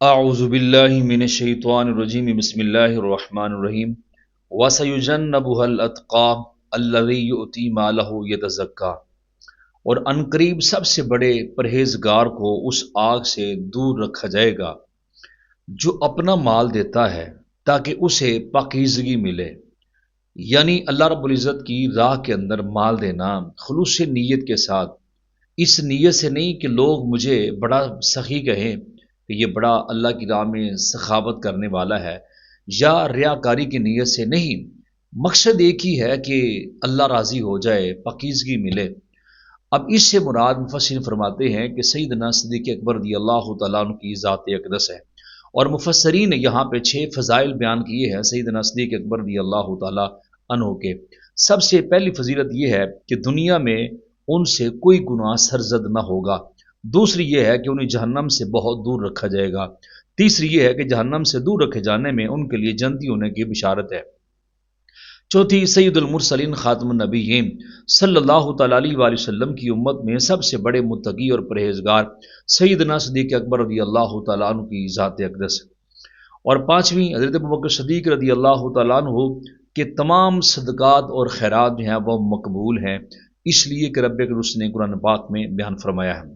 اعوذ باللہ من الشیطان الرجیم بسم اللہ الرحمن الرحیم وَسَيُجَنَّبُهَا الْأَتْقَى الَّذِي يُؤْتِي مَالَهُ يَتَزَكَّى، اور عنقریب سب سے بڑے پرہیزگار کو اس آگ سے دور رکھا جائے گا جو اپنا مال دیتا ہے تاکہ اسے پاکیزگی ملے، یعنی اللہ رب العزت کی راہ کے اندر مال دینا خلوص نیت کے ساتھ، اس نیت سے نہیں کہ لوگ مجھے بڑا سخی کہیں کہ یہ بڑا اللہ کی راہ میں سخاوت کرنے والا ہے، یا ریاکاری کی نیت سے نہیں، مقصد ایک ہی ہے کہ اللہ راضی ہو جائے، پاکیزگی ملے۔ اب اس سے مراد مفسرین فرماتے ہیں کہ سیدنا صدیق اکبر رضی اللہ تعالیٰ عنہ کی ذات اقدس ہے، اور مفسرین نے یہاں پہ 6 فضائل بیان کیے ہیں سیدنا صدیق اکبر رضی اللہ تعالیٰ عنہ کے۔ سب سے پہلی فضیلت یہ ہے کہ دنیا میں ان سے کوئی گناہ سرزد نہ ہوگا، دوسری یہ ہے کہ انہیں جہنم سے بہت دور رکھا جائے گا، تیسری یہ ہے کہ جہنم سے دور رکھے جانے میں ان کے لیے جنتی ہونے کی بشارت ہے، چوتھی سید المرسلین خاتم النبیین صلی اللہ تعالیٰ علیہ وآلہ وسلم کی امت میں سب سے بڑے متقی اور پرہیزگار سیدنا صدیق اکبر رضی اللہ تعالیٰ عنہ کی ذات اقدس، اور پانچویں حضرت ابوبکر صدیق رضی اللہ تعالیٰ عنہ کے تمام صدقات اور خیرات جو ہیں وہ مقبول ہیں، اس لیے کہ رب العزت نے قرآن پاک میں بیان فرمایا ہے۔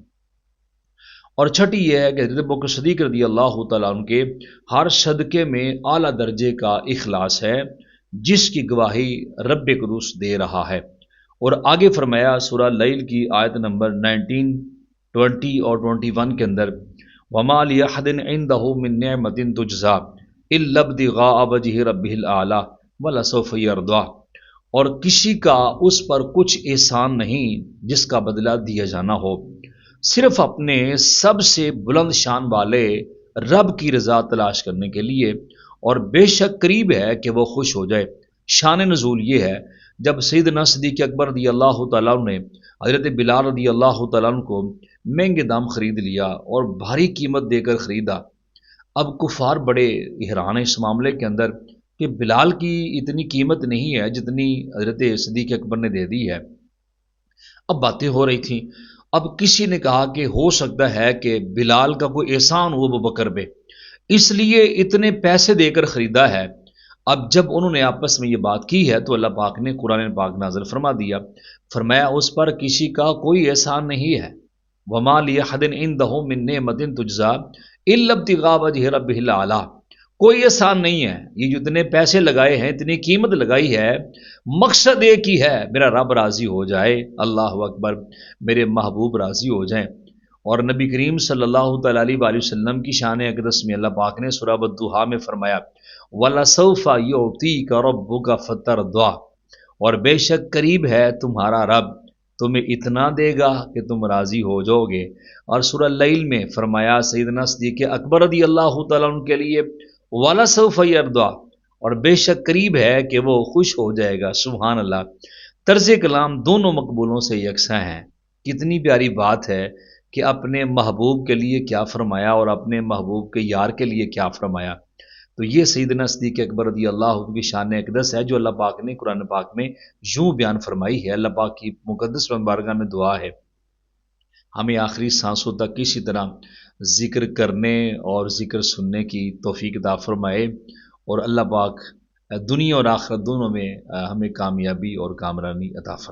اور چھٹی یہ ہے کہ حضرت ابوبکر صدیق رضی اللہ تعالیٰ عنہ کے ہر صدقے میں اعلیٰ درجے کا اخلاص ہے، جس کی گواہی رب العزت دے رہا ہے۔ اور آگے فرمایا سورہ لیل کی آیت نمبر 19، 20 اور 21 کے اندر، وَمَا لِأَحَدٍ عِندَهُ مِن نِعْمَةٍ تُجْزَىٰ إِلَّا ابْتِغَاءَ وَجْهِ رَبِّهِ الْأَعْلَىٰ وَلَسَوْفَ يَرْضَىٰ، اور کسی کا اس پر کچھ احسان نہیں جس کا بدلہ دیا جانا ہو، صرف اپنے سب سے بلند شان والے رب کی رضا تلاش کرنے کے لیے، اور بے شک قریب ہے کہ وہ خوش ہو جائے۔ شان نزول یہ ہے، جب سیدنا صدیق اکبر رضی اللہ تعالیٰ عنہ نے حضرت بلال رضی اللہ تعالیٰ عنہ کو مہنگے دام خرید لیا اور بھاری قیمت دے کر خریدا، اب کفار بڑے حیران ہیں اس معاملے کے اندر کہ بلال کی اتنی قیمت نہیں ہے جتنی حضرت صدیق اکبر نے دے دی ہے۔ اب باتیں ہو رہی تھیں، اب کسی نے کہا کہ ہو سکتا ہے کہ بلال کا کوئی احسان ہو ابوبکر پہ، اس لیے اتنے پیسے دے کر خریدا ہے۔ اب جب انہوں نے آپس میں یہ بات کی ہے تو اللہ پاک نے قرآن پاک نازل فرما دیا، فرمایا اس پر کسی کا کوئی احسان نہیں ہے، وَمَا لِأَحَدٍ عِندَهُ مِن نِعْمَةٍ تُجْزَىٰ إِلَّا ابْتِغَاءَ وَجْهِ رَبِّهِ الْأَعْلَىٰ، کوئی احسان نہیں ہے، یہ جو اتنے پیسے لگائے ہیں، اتنی قیمت لگائی ہے، مقصد ایک ہی ہے، میرا رب راضی ہو جائے، اللہ اکبر، میرے محبوب راضی ہو جائیں۔ اور نبی کریم صلی اللہ تعالیٰ علیہ وآلہ وسلم کی شان اقدس میں اللہ پاک نے سورہ الضحیٰ میں فرمایا، وَلَسَوْفَ يُعْطِيكَ رَبُّكَ فَتَرْضَىٰ، اور بے شک قریب ہے تمہارا رب تمہیں اتنا دے گا کہ تم راضی ہو جاؤ گے۔ اور سورہ لیل میں فرمایا سیدنا صدیق اکبر رضی اللہ تعالیٰ عنہ کے لیے، وَلَسَوْفَ يَرْضَىٰ، اور بے شک قریب ہے کہ وہ خوش ہو جائے گا۔ سبحان اللہ، طرز کلام دونوں مقبولوں سے یکساں ہیں۔ کتنی پیاری بات ہے کہ اپنے محبوب کے لیے کیا فرمایا اور اپنے محبوب کے یار کے لیے کیا فرمایا۔ تو یہ سیدنا صدیق اکبر رضی اللہ عنہ کی شان اقدس ہے جو اللہ پاک نے قرآن پاک میں یوں بیان فرمائی ہے۔ اللہ پاک کی مقدس بارگاہ میں دعا ہے ہمیں آخری سانسوں تک اسی طرح ذکر کرنے اور ذکر سننے کی توفیق عطا فرمائے، اور اللہ پاک دنیا اور آخرت دونوں میں ہمیں کامیابی اور کامرانی عطا فرمائے۔